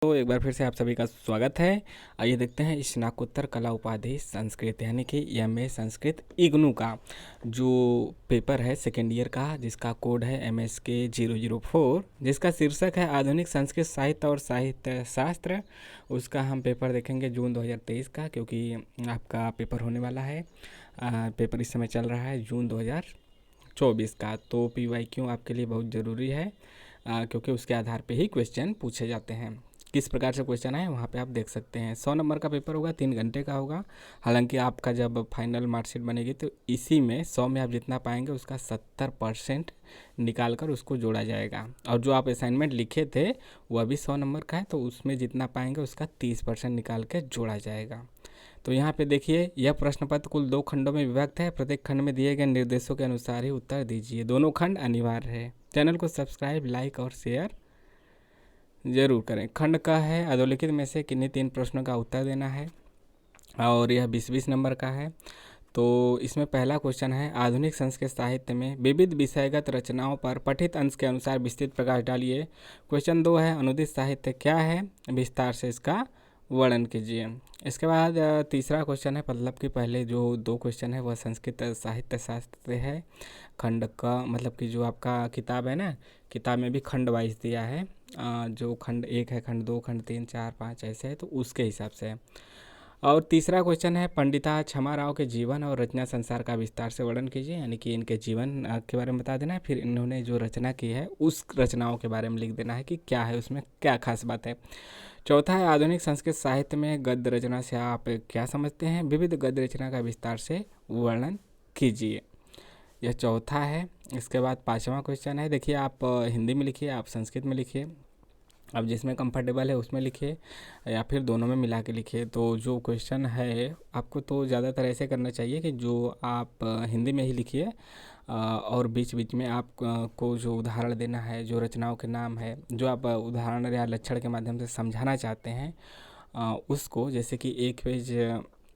तो एक बार फिर से आप सभी का स्वागत है। आइए देखते हैं स्नातकोत्तर कला उपाधि संस्कृत यानी कि एमए संस्कृत इग्नू का जो पेपर है सेकेंड ईयर का, जिसका कोड है MSK 004, जिसका शीर्षक है आधुनिक संस्कृत साहित्य और साहित्य शास्त्र। उसका हम पेपर देखेंगे जून 2023 का, क्योंकि आपका पेपर होने वाला है। पेपर इस समय चल रहा है जून 2024 का। तो PYQ आपके लिए बहुत ज़रूरी है, क्योंकि उसके आधार पे ही क्वेश्चन पूछे जाते हैं। किस प्रकार से क्वेश्चन आए वहाँ पे आप देख सकते हैं। 100 नंबर का पेपर होगा, 3 घंटे का होगा। हालांकि आपका जब फाइनल मार्कशीट बनेगी तो इसी में 100 में आप जितना पाएंगे उसका 70% निकाल कर उसको जोड़ा जाएगा। और जो आप असाइनमेंट लिखे थे वह भी 100 नंबर का है, तो उसमें जितना पाएंगे उसका 30% निकाल के जोड़ा जाएगा। तो यहाँ पे देखिए, यह प्रश्न पत्र कुल 2 खंडों में विभक्त है। प्रत्येक खंड में दिए गए निर्देशों के अनुसार ही उत्तर दीजिए। दोनों खंड अनिवार्य है। चैनल को सब्सक्राइब, लाइक और शेयर जरूर करें। खंड का है अधोलिखित में से किन्हीं 3 प्रश्नों का उत्तर देना है, और यह 20-20 नंबर का है। तो इसमें पहला क्वेश्चन है, आधुनिक संस्कृत साहित्य में विविध विषयगत रचनाओं पर पठित अंश के अनुसार विस्तृत प्रकाश डालिए। क्वेश्चन 2 है, अनुदित साहित्य क्या है, विस्तार से इसका वर्णन कीजिए। इसके बाद तीसरा क्वेश्चन है, मतलब कि पहले जो 2 क्वेश्चन है वह संस्कृत साहित्य शास्त्र से है। खंड का मतलब कि जो आपका किताब है ना, किताब में भी खंड वाइज दिया है। जो खंड 1 है, खंड 2, खंड 3, 4, 5 ऐसे है, तो उसके हिसाब से है। और तीसरा क्वेश्चन है, पंडिता क्षमा राव के जीवन और रचना संसार का विस्तार से वर्णन कीजिए। यानी कि इनके जीवन के बारे में बता देना है, फिर इन्होंने जो रचना की है उस रचनाओं के बारे में लिख देना है कि क्या है उसमें, क्या खास बात है। चौथा है, आधुनिक संस्कृत साहित्य में गद्य रचना से आप क्या समझते हैं, विविध गद्य रचना का विस्तार से वर्णन कीजिए। यह चौथा है। इसके बाद 5वां क्वेश्चन है, देखिए आप हिंदी में लिखिए, आप संस्कृत में लिखिए, आप जिसमें कंफर्टेबल है उसमें लिखिए, या फिर दोनों में मिला के लिखिए। तो जो क्वेश्चन है आपको तो ज़्यादातर ऐसे करना चाहिए कि जो आप हिंदी में ही लिखिए, और बीच बीच में आप को जो उदाहरण देना है, जो रचनाओं के नाम है, जो आप उदाहरण या लक्षण के माध्यम से समझाना चाहते हैं, उसको, जैसे कि एक पेज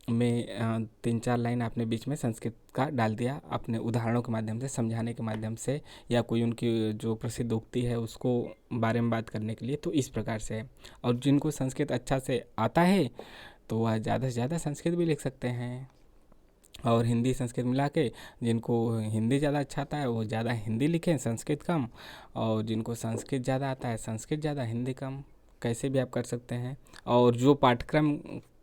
में 3-4 लाइन आपने बीच में संस्कृत का डाल दिया अपने उदाहरणों के माध्यम से, समझाने के माध्यम से, या कोई उनकी जो प्रसिद्ध उक्ति है उसको बारे में बात करने के लिए। तो इस प्रकार से है। और जिनको संस्कृत अच्छा से आता है तो वह ज़्यादा से ज़्यादा संस्कृत भी लिख सकते हैं, और हिंदी संस्कृत मिला के जिनको हिंदी ज़्यादा अच्छा आता है वो ज़्यादा हिंदी लिखें, संस्कृत कम, और जिनको संस्कृत ज़्यादा आता है संस्कृत ज़्यादा, हिंदी कम, कैसे भी आप कर सकते हैं। और जो पाठ्यक्रम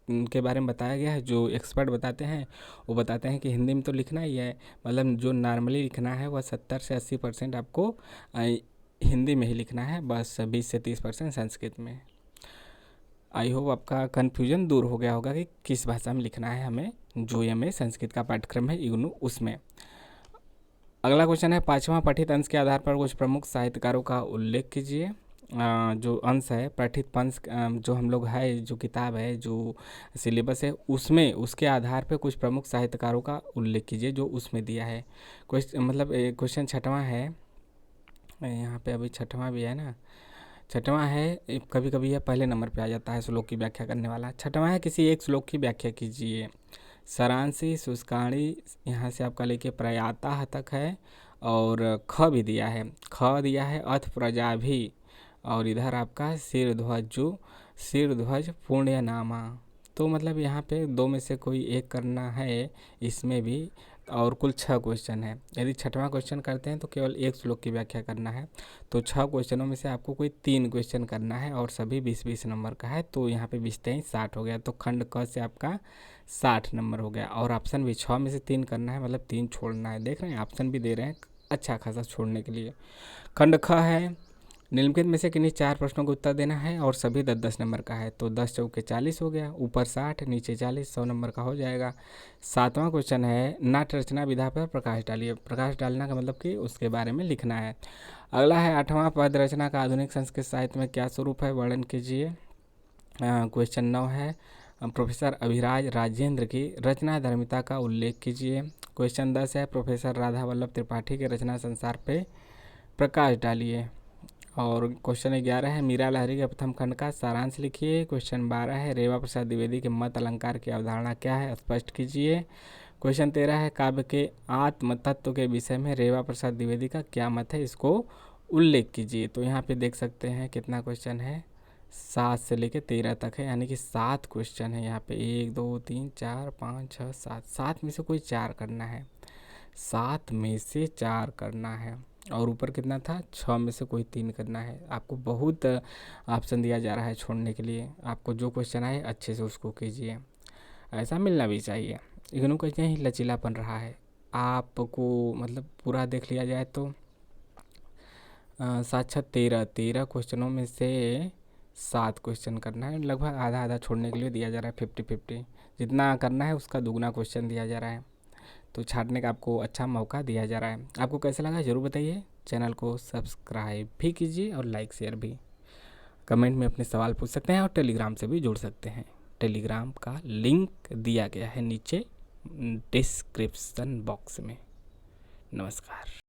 के बारे में बताया गया है, जो एक्सपर्ट बताते हैं वो बताते हैं कि हिंदी में तो लिखना ही है, मतलब जो नॉर्मली लिखना है वह 70 से 80% आपको हिंदी में ही लिखना है, बस 20 से 30% संस्कृत में। आई होप आपका कन्फ्यूजन दूर हो गया होगा कि किस भाषा में लिखना है हमें, जो एमए संस्कृत का पाठ्यक्रम है इग्नू उसमें। अगला क्वेश्चन है, 5वां पठित अंश के आधार पर कुछ प्रमुख साहित्यकारों का उल्लेख कीजिए। जो अंश है पठित अंश, जो हम लोग है, जो किताब है, जो सिलेबस है, उसमें उसके आधार पर कुछ प्रमुख साहित्यकारों का उल्लेख कीजिए जो उसमें दिया है। क्वेश्चन मतलब क्वेश्चन 6वां है, यहाँ पे अभी 6वां भी है ना, 6वां है, कभी कभी यह पहले नंबर पे आ जाता है श्लोक की व्याख्या करने वाला। 6वां है, किसी एक श्लोक की व्याख्या कीजिए। सारांशी, शुष्काणी, यहाँ से आपका लेके प्रयाता तक है, और ख भी दिया है, ख दिया है, अथ प्रजा भी, और इधर आपका सिरध्वज पुण्य नामा। तो मतलब यहाँ पे 2 में से कोई एक करना है इसमें भी, और कुल 6 क्वेश्चन है। यदि 6वां क्वेश्चन करते हैं तो केवल एक श्लोक की व्याख्या करना है। तो 6 क्वेश्चनों में से आपको कोई 3 क्वेश्चन करना है, और सभी 20-20 नंबर का है। तो यहाँ पे 20-60 हो गया, तो खंड क से आपका 60 नंबर हो गया। और ऑप्शन भी 6 में से 3 करना है, मतलब 3 छोड़ना है। देख रहे हैं ऑप्शन भी दे रहे हैं अच्छा खासा छोड़ने के लिए। खंड ख है, निम्नलिखित में से किन्हीं 4 प्रश्नों का उत्तर देना है, और सभी 10-10 नंबर का है। तो 10 चौके 40 हो गया, ऊपर 60 नीचे 40, 100 नंबर का हो जाएगा। 7वां क्वेश्चन है, नाट्य रचना विधा पर प्रकाश डालिए। प्रकाश डालना का मतलब कि उसके बारे में लिखना है। अगला है 8वां, पद रचना का आधुनिक संस्कृत साहित्य में क्या स्वरूप है, वर्णन कीजिए। क्वेश्चन 9 है, प्रोफेसर अभिराज राजेंद्र की रचना धर्मिता का उल्लेख कीजिए। क्वेश्चन 10 है, प्रोफेसर राधा वल्लभ त्रिपाठी के रचना संसार पे प्रकाश डालिए। और क्वेश्चन 11 है, मीरा लहरी के प्रथम खंड का सारांश लिखिए। क्वेश्चन 12 है, रेवा प्रसाद द्विवेदी के मत अलंकार की अवधारणा क्या है, स्पष्ट कीजिए। क्वेश्चन 13 है, काव्य के आत्म तत्व के विषय में रेवा प्रसाद द्विवेदी का क्या मत है, इसको उल्लेख कीजिए। तो यहाँ पे देख सकते हैं कितना क्वेश्चन है, 7 से लेके 13 तक है, यानी कि 7 क्वेश्चन है यहाँ पे। 1 2 3 4 5 6 7, 7 में से कोई 4 करना है, 7 में से 4 करना है। और ऊपर कितना था, 6 में से कोई 3 करना है। आपको बहुत ऑप्शन दिया जा रहा है छोड़ने के लिए। आपको जो क्वेश्चन आए अच्छे से उसको कीजिए, ऐसा मिलना भी चाहिए। इग्नू का यही लचीलापन रहा है। आपको मतलब पूरा देख लिया जाए तो 7 6 13, 13 क्वेश्चनों में से 7 क्वेश्चन करना है। लगभग आधा आधा छोड़ने के लिए दिया जा रहा है, 50-50। जितना करना है उसका दुगना क्वेश्चन दिया जा रहा है, तो छाटने का आपको अच्छा मौका दिया जा रहा है। आपको कैसा लगा ज़रूर बताइए। चैनल को सब्सक्राइब भी कीजिए और लाइक शेयर भी। कमेंट में अपने सवाल पूछ सकते हैं और टेलीग्राम से भी जुड़ सकते हैं। टेलीग्राम का लिंक दिया गया है नीचे डिस्क्रिप्शन बॉक्स में। नमस्कार।